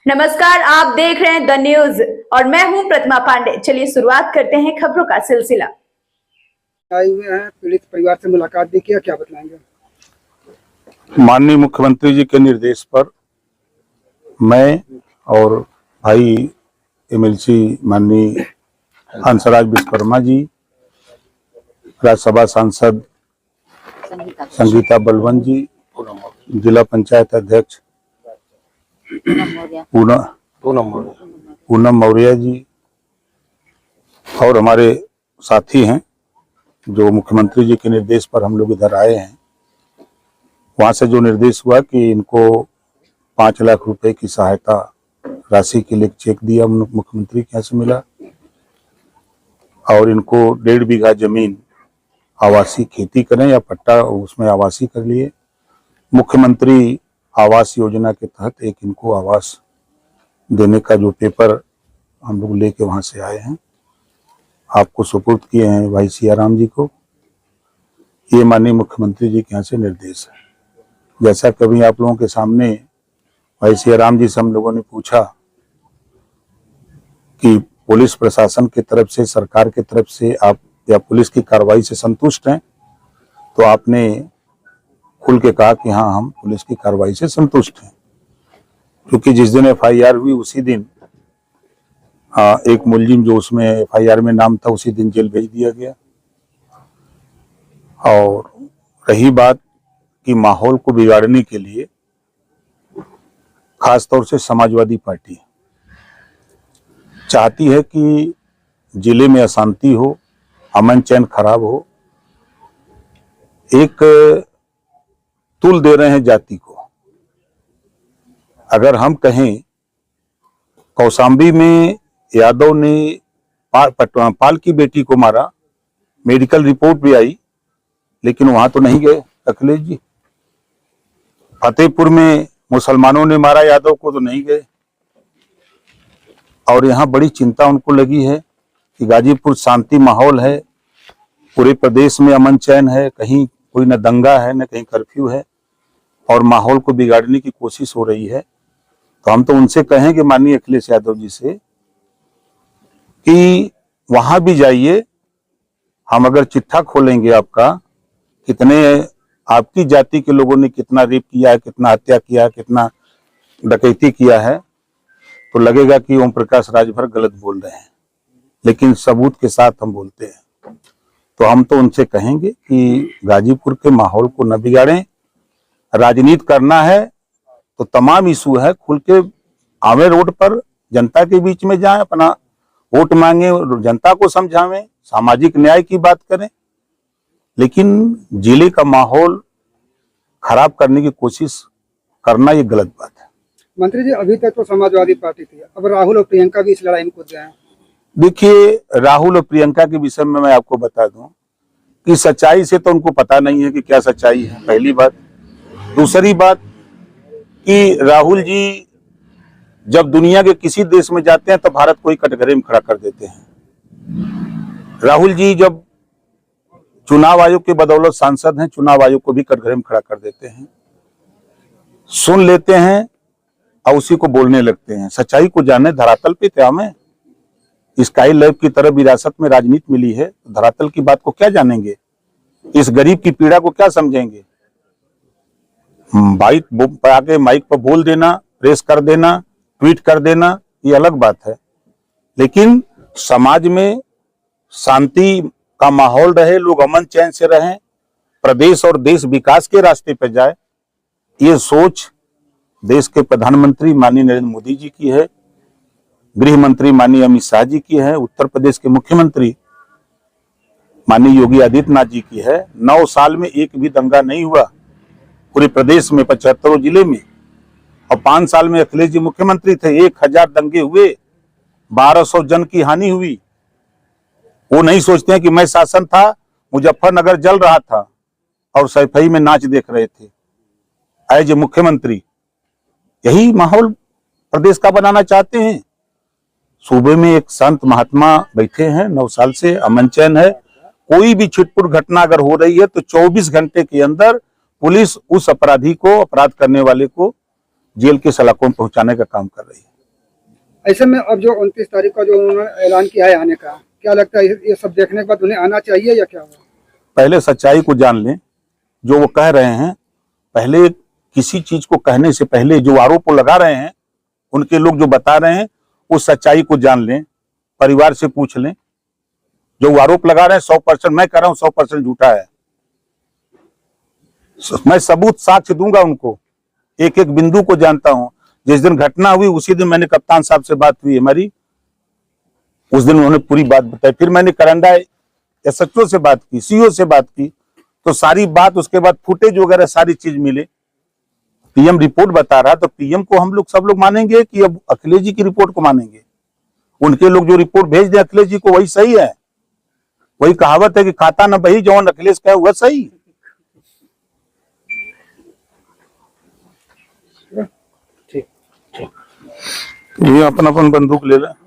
नमस्कार, आप देख रहे हैं द न्यूज और मैं हूं प्रतिमा पांडे। चलिए शुरुआत करते हैं खबरों का सिलसिला। आए हुए हैं, पीड़ित परिवार से मुलाकात भी किया, क्या बताएंगे? माननीय मुख्यमंत्री जी के निर्देश पर मैं और भाई एमएलसी माननीय हंसराज विश्वकर्मा जी, राज्यसभा सांसद संगीता बलवंत जी, जिला पंचायत अध्यक्ष पूनम मौर्य जी और हमारे साथी हैं जो मुख्यमंत्री जी के निर्देश पर हम लोग इधर आए हैं। वहां से जो निर्देश हुआ कि इनको 5 लाख रुपए की सहायता राशि के लिए चेक दिया मुख्यमंत्री के यहाँ से मिला और इनको 1.5 बीघा जमीन आवासीय खेती करें या पट्टा उसमें आवासीय कर लिए। मुख्यमंत्री आवास योजना के तहत एक इनको आवास देने का जो पेपर हम लोग लेके वहां से आए हैं, आपको सुपुर्द किए हैं भाई सियाराम जी को। ये माननीय मुख्यमंत्री जी के यहाँ से निर्देश है। जैसा कभी आप लोगों के सामने भाई सियाराम जी से हम लोगों ने पूछा कि पुलिस प्रशासन की तरफ से, सरकार की तरफ से आप या पुलिस की कार्रवाई से संतुष्ट हैं, तो आपने खुल के कहा कि हाँ, हम पुलिस की कार्रवाई से संतुष्ट हैं, क्योंकि जिस दिन एफआईआर हुई उसी दिन एक मुलजिम जो उसमें एफआईआर में नाम था उसी दिन जेल भेज दिया गया। और रही बात कि माहौल को बिगाड़ने के लिए खासतौर से समाजवादी पार्टी चाहती है कि जिले में अशांति हो, अमन चैन खराब हो। एक तुल दे रहे हैं जाति को। अगर हम कहें कौशाम्बी में यादव ने पाल की बेटी को मारा, मेडिकल रिपोर्ट भी आई, लेकिन वहां तो नहीं गए अखिलेश जी। फतेहपुर में मुसलमानों ने मारा यादव को, तो नहीं गए। और यहाँ बड़ी चिंता उनको लगी है कि गाजीपुर शांति माहौल है, पूरे प्रदेश में अमन चैन है, कहीं कोई न दंगा है न कहीं कर्फ्यू है और माहौल को बिगाड़ने की कोशिश हो रही है। तो हम तो उनसे कहेंगे माननीय अखिलेश यादव जी से कि वहां भी जाइए। हम अगर चिट्ठा खोलेंगे आपका, कितने आपकी जाति के लोगों ने कितना रेप किया है, कितना हत्या किया है, कितना डकैती किया है, तो लगेगा कि ओम प्रकाश राजभर गलत बोल रहे हैं, लेकिन सबूत के साथ हम बोलते हैं। तो हम तो उनसे कहेंगे कि गाजीपुर के माहौल को न बिगाड़ें। राजनीति करना है तो तमाम इशू है, खुल के आवे रोड पर, जनता के बीच में जाएं, अपना वोट मांगे, जनता को समझावें, सामाजिक न्याय की बात करें, लेकिन जिले का माहौल खराब करने की कोशिश करना ये गलत बात है। मंत्री जी, अभी तक तो समाजवादी पार्टी थी, अब राहुल और प्रियंका भी इस लड़ाई में कूद गए हैं। देखिए, राहुल और प्रियंका के विषय में मैं आपको बता दूं कि सच्चाई से तो उनको पता नहीं है कि क्या सच्चाई है, पहली बात। दूसरी बात कि राहुल जी जब दुनिया के किसी देश में जाते हैं तो भारत को ही कटघरे में खड़ा कर देते हैं। राहुल जी जब चुनाव आयोग के बदौलत सांसद हैं, चुनाव आयोग को भी कटघरे में खड़ा कर देते हैं, सुन लेते हैं और उसी को बोलने लगते हैं। सच्चाई को जाने, धरातल पे क्या हमें स्काई लैब की तरह विरासत में राजनीति मिली है, धरातल की बात को क्या जानेंगे, इस गरीब की पीड़ा को क्या समझेंगे। बाइक आके माइक पर बोल देना, प्रेस कर देना, ट्वीट कर देना, ये अलग बात है, लेकिन समाज में शांति का माहौल रहे, लोग अमन चैन से रहें, प्रदेश और देश विकास के रास्ते पर जाए, ये सोच देश के प्रधानमंत्री माननीय नरेंद्र मोदी जी की है, गृह मंत्री माननीय अमित शाह जी की है, उत्तर प्रदेश के मुख्यमंत्री माननीय योगी आदित्यनाथ जी की है। 9 साल में एक भी दंगा नहीं हुआ पूरे प्रदेश में, 75 जिले में, और 5 साल में अखिलेश जी मुख्यमंत्री थे, 1000 दंगे हुए, 1200 जन की हानि हुई। वो नहीं सोचते हैं कि मैं शासन था, मुजफ्फरनगर जल रहा था और सैफई में नाच देख रहे थे एज ए मुख्यमंत्री। यही माहौल प्रदेश का बनाना चाहते हैं। सूबे में एक संत महात्मा बैठे हैं, 9 साल से अमन चैन है। कोई भी छिटपुट घटना अगर हो रही है तो 24 घंटे के अंदर पुलिस उस अपराधी को, अपराध करने वाले को जेल के सलाखों में पहुंचाने का काम कर रही है। ऐसे में अब जो 29 तारीख का जो उन्होंने ऐलान किया है आने का, क्या लगता है ये सब देखने के बाद उन्हें आना चाहिए या क्या होगा? पहले सच्चाई को जान लें। जो वो कह रहे हैं, पहले किसी चीज को कहने से पहले जो आरोप वो लगा रहे हैं, उनके लोग जो बता रहे हैं, उस सच्चाई को जान लें, परिवार से पूछ लें। जो वो आरोप लगा रहे हैं 100%, मैं कह रहा हूं 100% झूठा है। मैं सबूत साक्ष्य दूंगा उनको, एक एक बिंदु को जानता हूं। जिस दिन घटना हुई उसी दिन मैंने कप्तान साहब से बात हुई हमारी, उस दिन उन्होंने पूरी बात बताई। फिर मैंने करंडा एसएचओ से बात की, सीओ से बात की, तो सारी बात, उसके बाद फुटेज वगैरह सारी चीज मिले। पीएम रिपोर्ट बता रहा, तो पीएम को हम लोग सब लोग मानेंगे कि अब अखिलेश जी की रिपोर्ट को मानेंगे? उनके लोग जो रिपोर्ट भेज दे अखिलेश जी को, वही सही है। वही कहावत है कि खाता न बही जौन अखिलेश का है वह सही। ठीक। ये अपन अपन बंदूक ले ले।